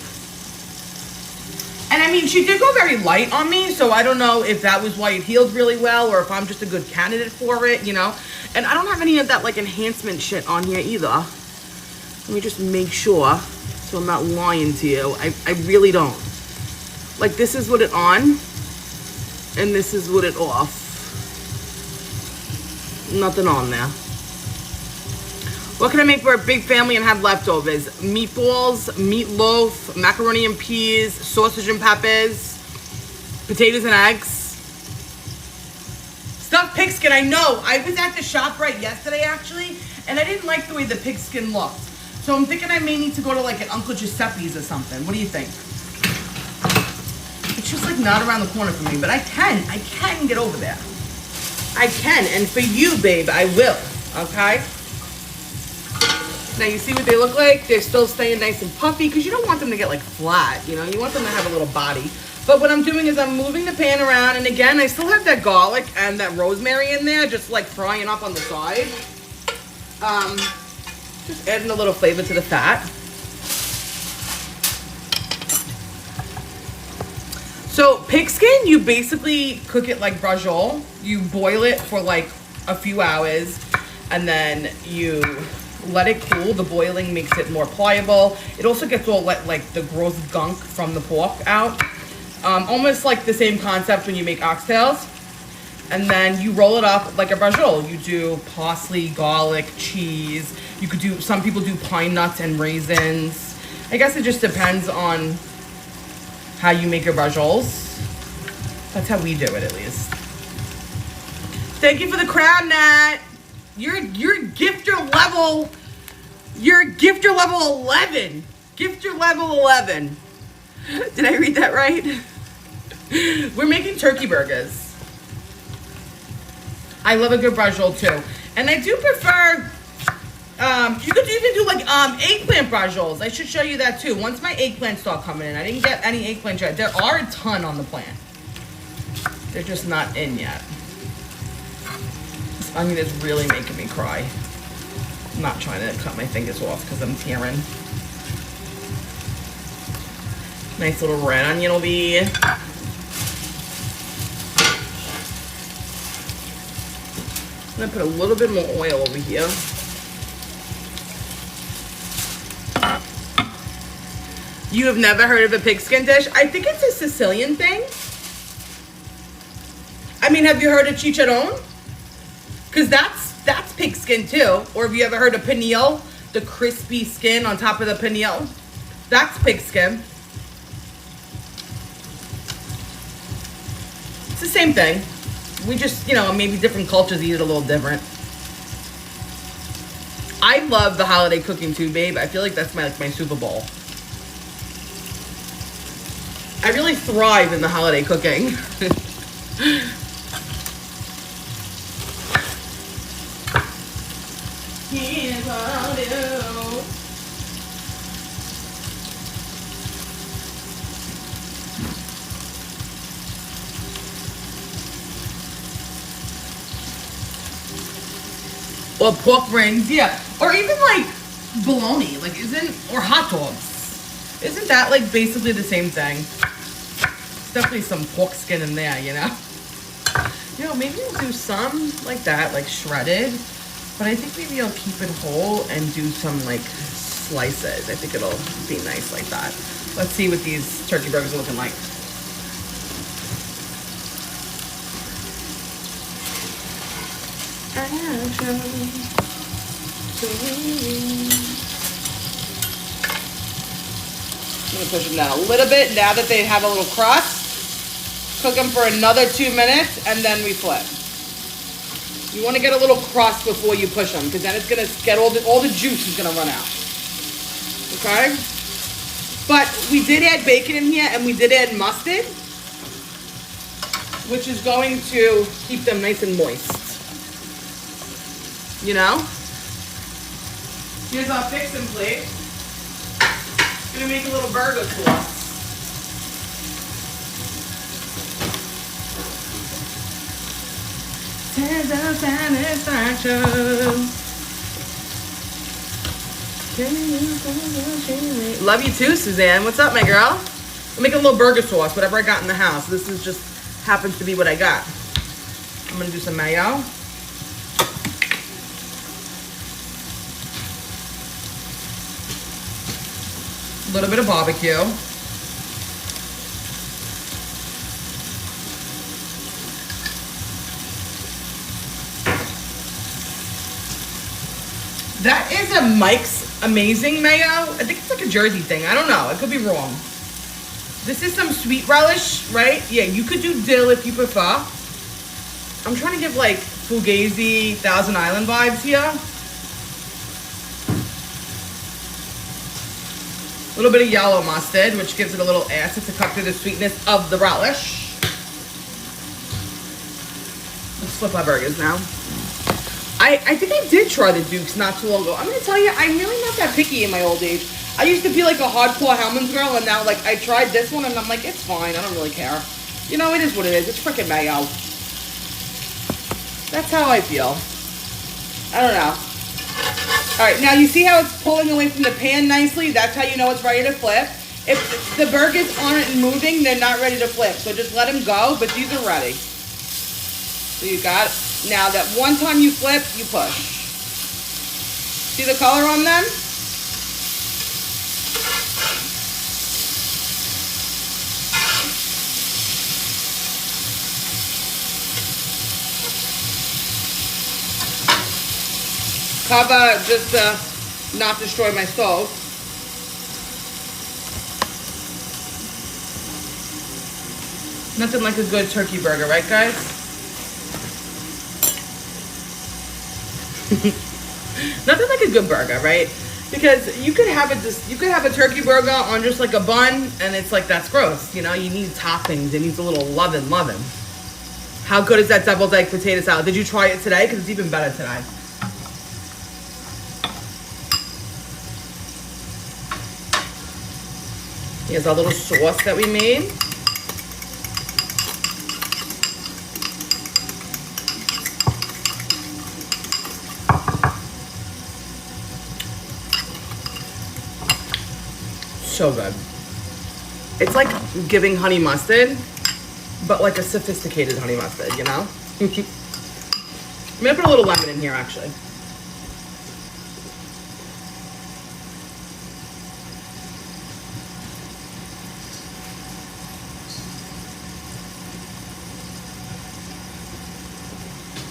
And I mean, she did go very light on me, so I don't know if that was why it healed really well or if I'm just a good candidate for it, you know? And I don't have any of that, like, enhancement shit on here either. Let me just make sure so I'm not lying to you. I really don't. Like, this is what it on, and this is what it off. Nothing on there. What can I make for a big family and have leftovers? Meatballs, meatloaf, macaroni and peas, sausage and peppers, potatoes and eggs. Stuffed pigskin, I know. I was at the ShopRite yesterday, actually, and I didn't like the way the pigskin looked. So I'm thinking I may need to go to like an Uncle Giuseppe's or something. What do you think? It's just like not around the corner for me, but I can get over there. I can, and for you, babe, I will, okay? Now, you see what they look like? They're still staying nice and puffy, because you don't want them to get, like, flat, you know? You want them to have a little body. But what I'm doing is I'm moving the pan around, and again, I still have that garlic and that rosemary in there, just, like, frying up on the side. Just adding a little flavor to the fat. So pigskin, you basically cook it like brajol. You boil it for like a few hours, and then you let it cool. The boiling makes it more pliable. It also gets all like the gross gunk from the pork out. Almost like the same concept when you make oxtails. And then you roll it up like a brajol. You do parsley, garlic, cheese. You could do, some people do pine nuts and raisins. I guess it just depends on how you make your brajols. That's how we do it, at least. Thank you for the crown, Nat. You're gifter level. You're gifter level 11. Gifter level 11. Did I read that right? We're making turkey burgers. I love a good brush roll too. And I do prefer, you could even do like eggplant brush rolls. I should show you that too. Once my eggplants start coming in. I didn't get any eggplant yet. There are a ton on the plant. They're just not in yet. This onion is really making me cry. I'm not trying to cut my fingers off because I'm tearing. Nice little red onion will be. I'm gonna put a little bit more oil over here. You have never heard of a pigskin dish? I think it's a Sicilian thing. I mean, have you heard of chicharron? Because that's pigskin too. Or have you ever heard of pernil? The crispy skin on top of the pernil? That's pigskin. It's the same thing. We just, you know, maybe different cultures eat it a little different. I love the holiday cooking too, babe. I feel like that's my Super Bowl. I really thrive in the holiday cooking. Here's what I'll do. Or pork rings, yeah. Or even like bologna, like or hot dogs. Isn't that like basically the same thing? There's definitely some pork skin in there, you know? You know, maybe we'll do some like that, like shredded. But I think maybe I'll keep it whole and do some like slices. I think it'll be nice like that. Let's see what these turkey burgers are looking like. I'm gonna push them down a little bit now that they have a little crust. Cook them for another 2 minutes and then we flip. You want to get a little crust before you push them because then it's gonna get all the juice is gonna run out. Okay? But we did add bacon in here and we did add mustard, which is going to keep them nice and moist. You know? Here's our fixin' plate. Gonna make a little burger sauce. Sense of satisfaction. Love you too, Suzanne. What's up, my girl? I'm making a little burger sauce, whatever I got in the house. This is just happens to be what I got. I'm gonna do some mayo. A little bit of barbecue. That is a Mike's Amazing Mayo. I think it's like a Jersey thing. I don't know. I could be wrong. This is some sweet relish, right? Yeah, you could do dill if you prefer. I'm trying to give like Fugazi, Thousand Island vibes here. A little bit of yellow mustard, which gives it a little acid to cut through the sweetness of the relish. Let's flip our burgers now. I think I did try the Dukes not too long ago. I'm going to tell you, I'm really not that picky in my old age. I used to be like a hardcore Hellman's girl, and now like I tried this one, and I'm like, it's fine. I don't really care. You know, it is what it is. It's freaking mayo. That's how I feel. I don't know. All right, now you see how it's pulling away from the pan nicely? That's how you know it's ready to flip. If the burgers aren't moving, they're not ready to flip. So just let them go, but these are ready. So you got it. Now that one time you flip, you push. See the color on them? Cover just to not destroy my stove. Nothing like a good turkey burger, right guys? Nothing like a good burger, right? Because you could have a turkey burger on just like a bun, and it's like, that's gross. You know, you need toppings. It needs a little loving. How good is that deviled egg potato salad? Did you try it today? Because it's even better today. Here's our little sauce that we made. So good. It's like giving honey mustard, but like a sophisticated honey mustard, you know? I'm gonna put a little lemon in here, actually.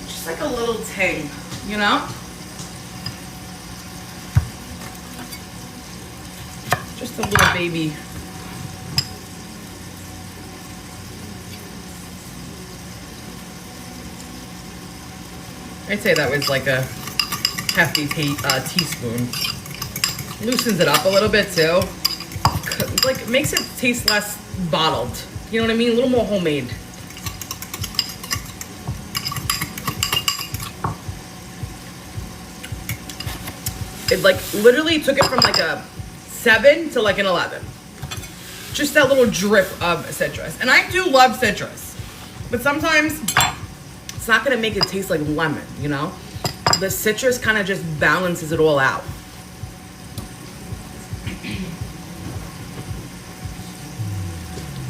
Just like a little tang, you know? Just a little baby. I'd say that was like a hefty teaspoon. Loosens it up a little bit too. Like makes it taste less bottled. You know what I mean? A little more homemade. It like literally took it from like a 7 to like an 11. Just that little drip of citrus. And I do love citrus, but sometimes it's not gonna make it taste like lemon, you know? The citrus kind of just balances it all out.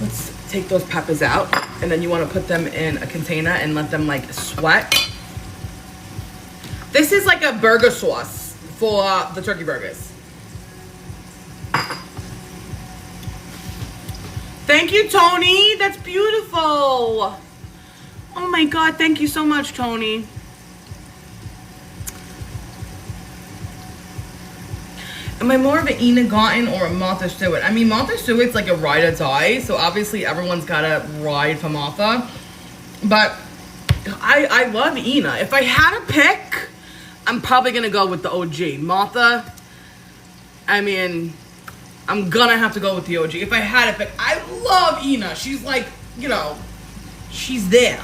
Let's take those peppers out, and then you wanna put them in a container and let them like sweat. This is like a burger sauce for the turkey burgers. Thank you, Tony. That's beautiful. Oh my God, thank you so much, Tony. Am I more of an Ina Garten or a Martha Stewart? I mean, Martha Stewart's like a ride or die, so obviously everyone's got to ride for Martha. But I love Ina. If I had to pick, I'm probably going to go with the OG. Martha, I mean, I'm going to have to go with the OG. If I had to pick, I love Ina. She's like, you know, she's there.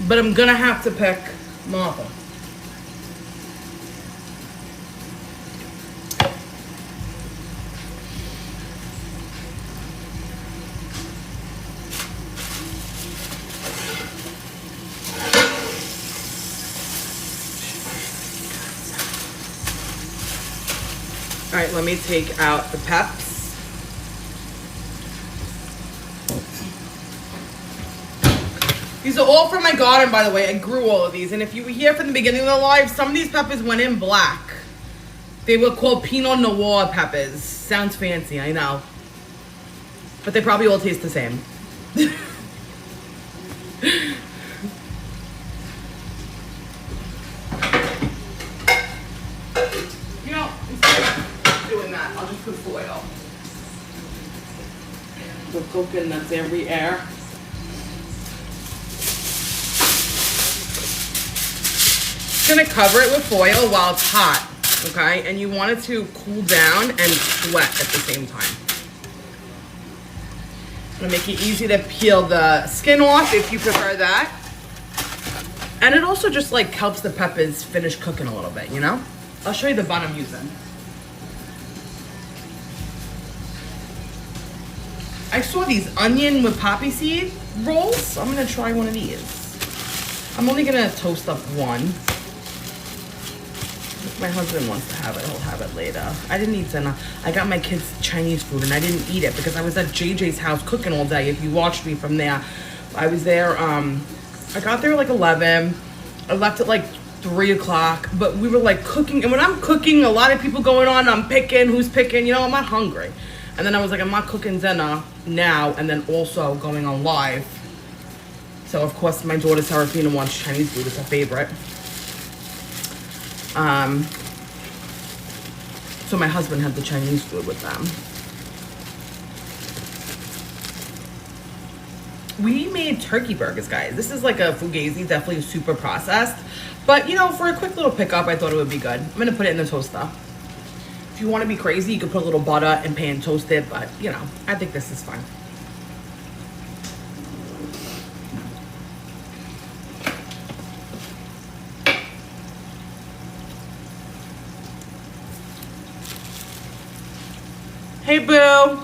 But I'm going to have to pick Martha. All right, let me take out the peps. These are all from my garden, by the way. I grew all of these. And if you were here from the beginning of the live, some of these peppers went in black. They were called Pinot Noir peppers. Sounds fancy, I know. But they probably all taste the same. You know, instead of doing that, I'll just put foil. The coconuts everywhere. Gonna cover it with foil while it's hot, okay? And you want it to cool down and sweat at the same time. Gonna make it easy to peel the skin off if you prefer that. And it also just like helps the peppers finish cooking a little bit, you know? I'll show you the bun I'm using. I saw these onion with poppy seed rolls, so I'm gonna try one of these. I'm only gonna toast up one. If my husband wants to have it, he'll have it later. I didn't eat dinner. I got my kids Chinese food and I didn't eat it because I was at JJ's house cooking all day. If you watched me from there, I was there, I got there like 11. I left at like 3 o'clock, but we were like cooking. And when I'm cooking, a lot of people going on, I'm picking, who's picking, you know, I'm not hungry. And then I was like, I'm not cooking dinner now and then also going on live. So of course my daughter Serafina wants Chinese food, it's her favorite. So my husband had the Chinese food with them. we made turkey burgers, guys. This is like a fugazi, definitely super processed. But, you know, for a quick little pickup, I thought it would be good. I'm going to put it in the toaster. If you want to be crazy, you could put a little butter and pan toast it. But, you know, I think this is fun. Hey, boo.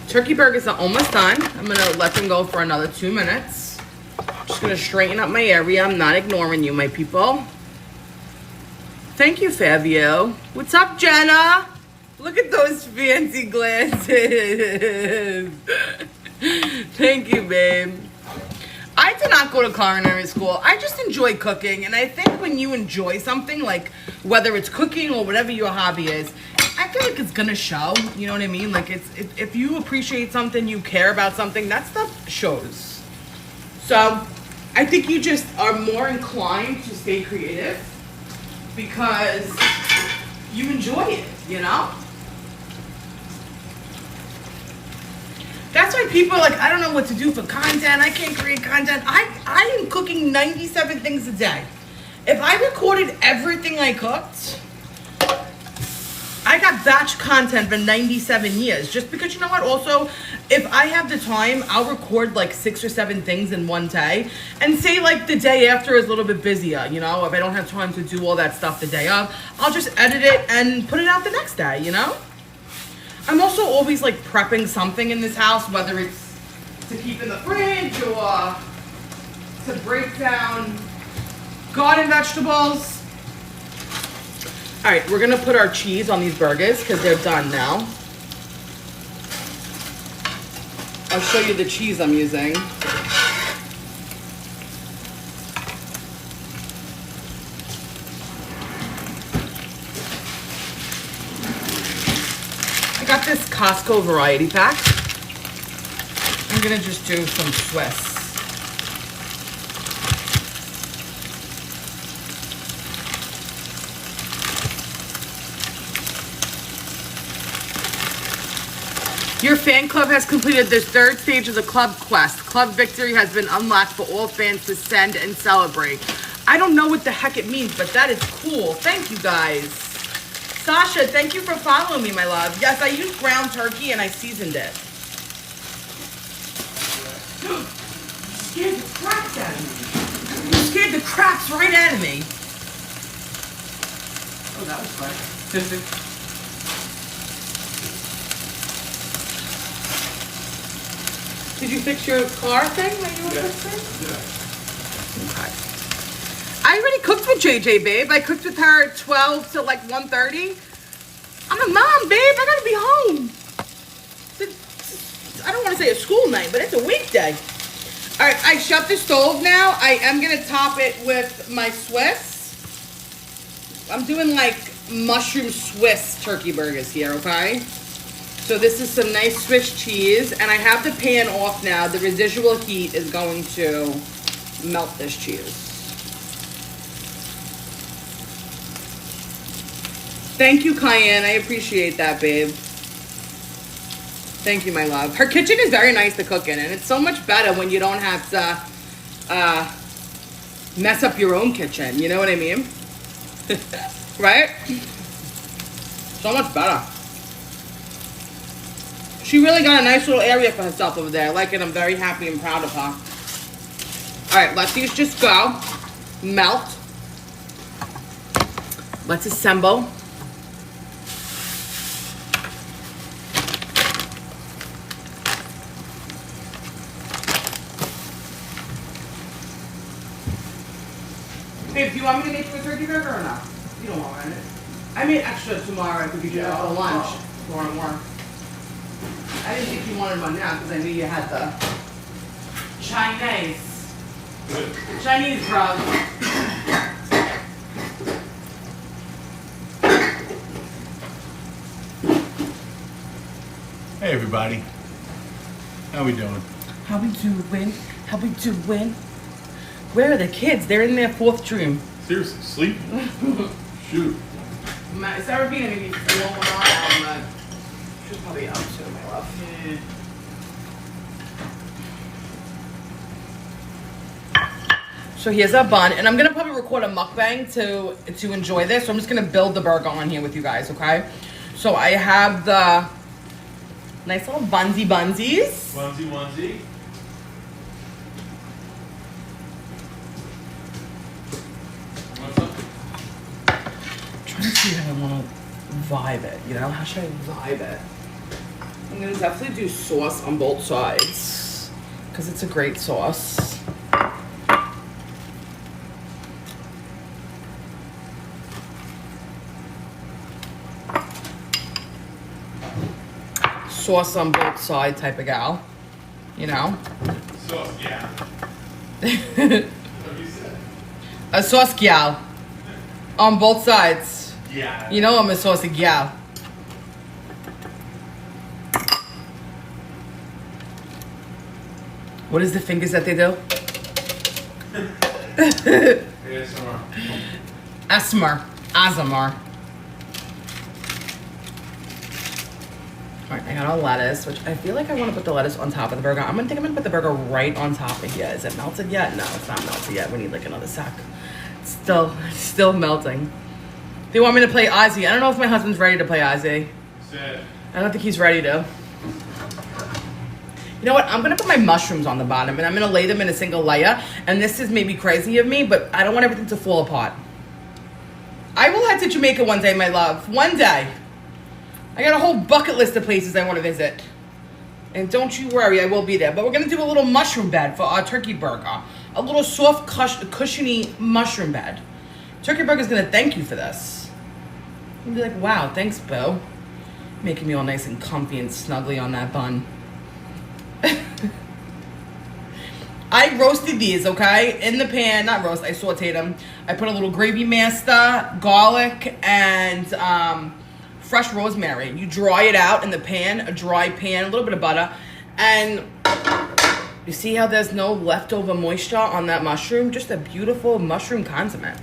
Turkey burgers are almost done. I'm gonna let them go for another 2 minutes. Just gonna straighten up my area. I'm not ignoring you, my people. Thank you, Fabio. What's up, Jenna? Look at those fancy glasses. Thank you, babe. I did not go to culinary school. I just enjoy cooking. And I think when you enjoy something, like whether it's cooking or whatever your hobby is, I feel like it's gonna show. You know what I mean? Like if you appreciate something, you care about something, that stuff shows. So I think you just are more inclined to stay creative because you enjoy it, you know? That's why people are like, I don't know what to do for content. I can't create content. I am cooking 97 things a day. If I recorded everything I cooked, I got batch content for 97 years. Just because, you know what? Also, if I have the time, I'll record like 6 or 7 things in one day. And say like the day after is a little bit busier, you know? If I don't have time to do all that stuff the day of, I'll just edit it and put it out the next day, you know? I'm also always like prepping something in this house, whether it's to keep in the fridge or to break down garden vegetables. All right, we're gonna put our cheese on these burgers because they're done now. I'll show you the cheese I'm using. I got this Costco variety pack. I'm gonna just do some Swiss. Your fan club has completed their 3rd stage of the club quest. Club victory has been unlocked for all fans to send and celebrate. I don't know what the heck it means, but that is cool. Thank you, guys. Sasha, thank you for following me, my love. Yes, I used ground turkey and I seasoned it. You scared the crap out of me. You scared the craps right out of me. Oh, that was fun. Did you fix your car thing that you were fixing? Yeah. Okay. I already cooked with JJ, babe. I cooked with her at 12 to like 1:30. I'm a mom, babe. I gotta be home. I don't want to say a school night, but it's a weekday. All right, I shut the stove now. I am gonna top it with my Swiss. I'm doing like mushroom Swiss turkey burgers here, okay? So this is some nice Swiss cheese, and I have the pan off now. The residual heat is going to melt this cheese. Thank you, Cayenne. I appreciate that, babe. Thank you, my love. Her kitchen is very nice to cook in, and it's so much better when you don't have to mess up your own kitchen. You know what I mean? Right? So much better. She really got a nice little area for herself over there. I like it. I'm very happy and proud of her. All right, let these just go. Melt. Let's assemble. Babe, do you want me to make you a turkey burger or not? You don't want it. I made extra tomorrow. I could be doing it for lunch or more. I didn't think you wanted one now because I knew you had the Chinese. Chinese, bro. Hey everybody. How we doing? How we doing? How we doing? Where are the kids? They're in their fourth dream. Seriously, sleeping? Shoot. Seraphina may be blowing around, but she's probably out too, my love. Yeah. So here's our bun, and I'm gonna probably record a mukbang to enjoy this. So I'm just gonna build the burger on here with you guys, okay? So I have the nice little bunsies. Onesie, onesie. What's up? Trying to see how I want to vibe it, you know? How should I vibe it? I'm gonna definitely do sauce on both sides because it's a great sauce. Sauce on both sides type of gal, you know? Sauce, yeah. What you said? A sauce gal on both sides. Yeah. You know I'm a saucy gal. What is the fingers that they do? ASMR. Asmr. Alright, I got all lettuce, which I feel like I want to put the lettuce on top of the burger. I'm gonna put the burger right on top of here. Is it melted yet? No, it's not melted yet. We need like another sec. It's still melting. Do you want me to play Ozzy? I don't know if my husband's ready to play Ozzy. Said. I don't think he's ready to. You know what? I'm gonna put my mushrooms on the bottom and I'm gonna lay them in a single layer. And this is maybe crazy of me, but I don't want everything to fall apart. I will head to Jamaica one day, my love. One day. I got a whole bucket list of places I want to visit. And don't you worry, I will be there. But we're gonna do a little mushroom bed for our turkey burger. A little soft, cushiony mushroom bed. Turkey burger's gonna thank you for this. You'll be like, wow, thanks, Bo. Making me all nice and comfy and snuggly on that bun. I roasted these, okay? In the pan, not roast, I sauteed them. I put a little gravy master, garlic, and fresh rosemary. You dry it out in the pan, a dry pan, a little bit of butter. And you see how there's no leftover moisture on that mushroom? Just a beautiful mushroom consomme.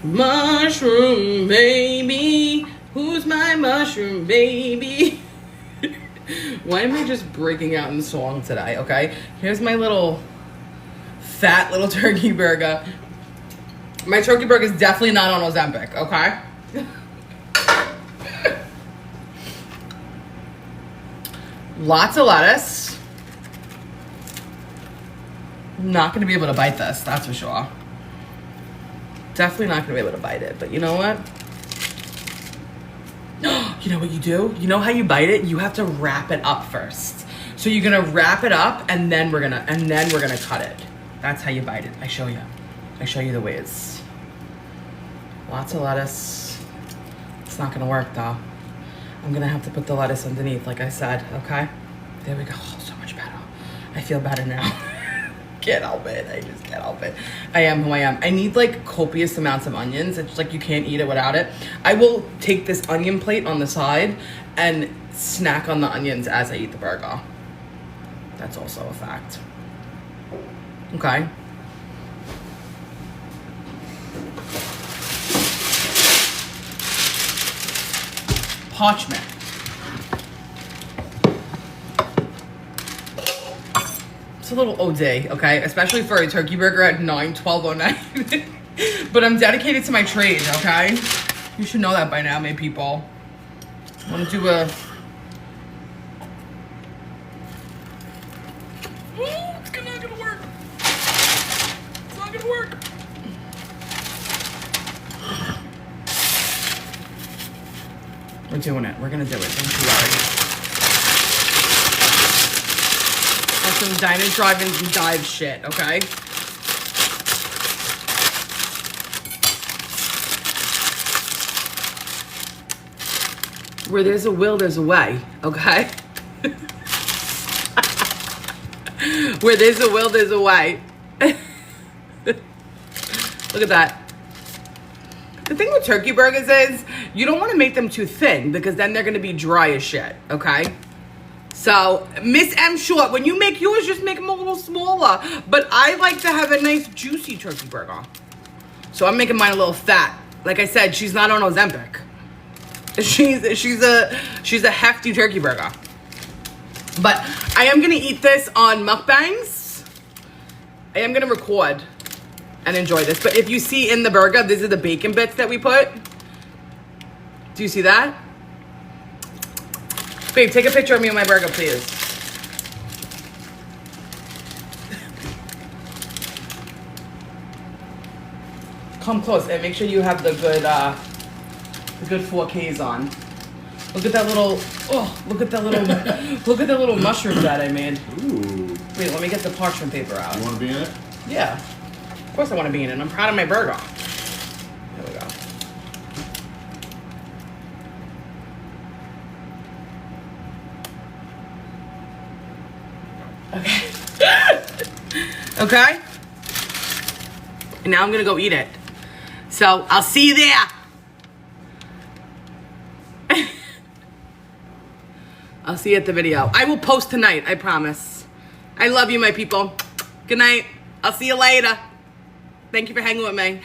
Mushroom baby, who's my mushroom baby? Why am I just breaking out in song today, okay? Here's my little fat little turkey burger. My turkey burger is definitely not on Ozempic, okay? Lots of lettuce. Not gonna be able to bite this, that's for sure. Definitely not gonna be able to bite it, but you know what? You know what you do? You know how you bite it? You have to wrap it up first. So you're gonna wrap it up and then we're gonna cut it. That's how you bite it. I show you the ways. Lots of lettuce. It's not gonna work though. I'm gonna have to put the lettuce underneath, like I said, okay? There we go. Oh, so much better. I feel better now. Can't help it. I just can't help it. I am who I am. I need like copious amounts of onions. It's like you can't eat it without it. I will take this onion plate on the side and snack on the onions as I eat the burger. That's also a fact. Okay. Parchment. It's a little OD, okay? Especially for a turkey burger at 12:09. But I'm dedicated to my trade, okay? You should know that by now, my people. I want to do a... It's not gonna work. It's not gonna work. We're doing it. We're gonna do it. Don't you worry. Some diner drive-ins and dive shit, okay? Where there's a will, there's a way, okay? Where there's a will, there's a way. Look at that. The thing with turkey burgers is you don't want to make them too thin because then they're going to be dry as shit, okay? So, Miss M Short, when you make yours, just make them a little smaller. But I like to have a nice juicy turkey burger. So I'm making mine a little fat. Like I said, she's not on Ozempic. She's a hefty turkey burger. But I am gonna eat this on mukbangs. I am gonna record and enjoy this. But if you see in the burger, these are the bacon bits that we put. Do you see that? Babe, take a picture of me on my burger, please. Come close and make sure you have the good 4Ks on. Look at that little, look at that little mushroom that I made. Ooh. Wait, let me get the parchment paper out. You want to be in it? Yeah, of course I want to be in it. I'm proud of my burger. There we go. Okay. Okay. And now I'm gonna go eat it. So I'll see you there. I'll see you at the video. I will post tonight, I promise. I love you, my people. Good night. I'll see you later. Thank you for hanging with me.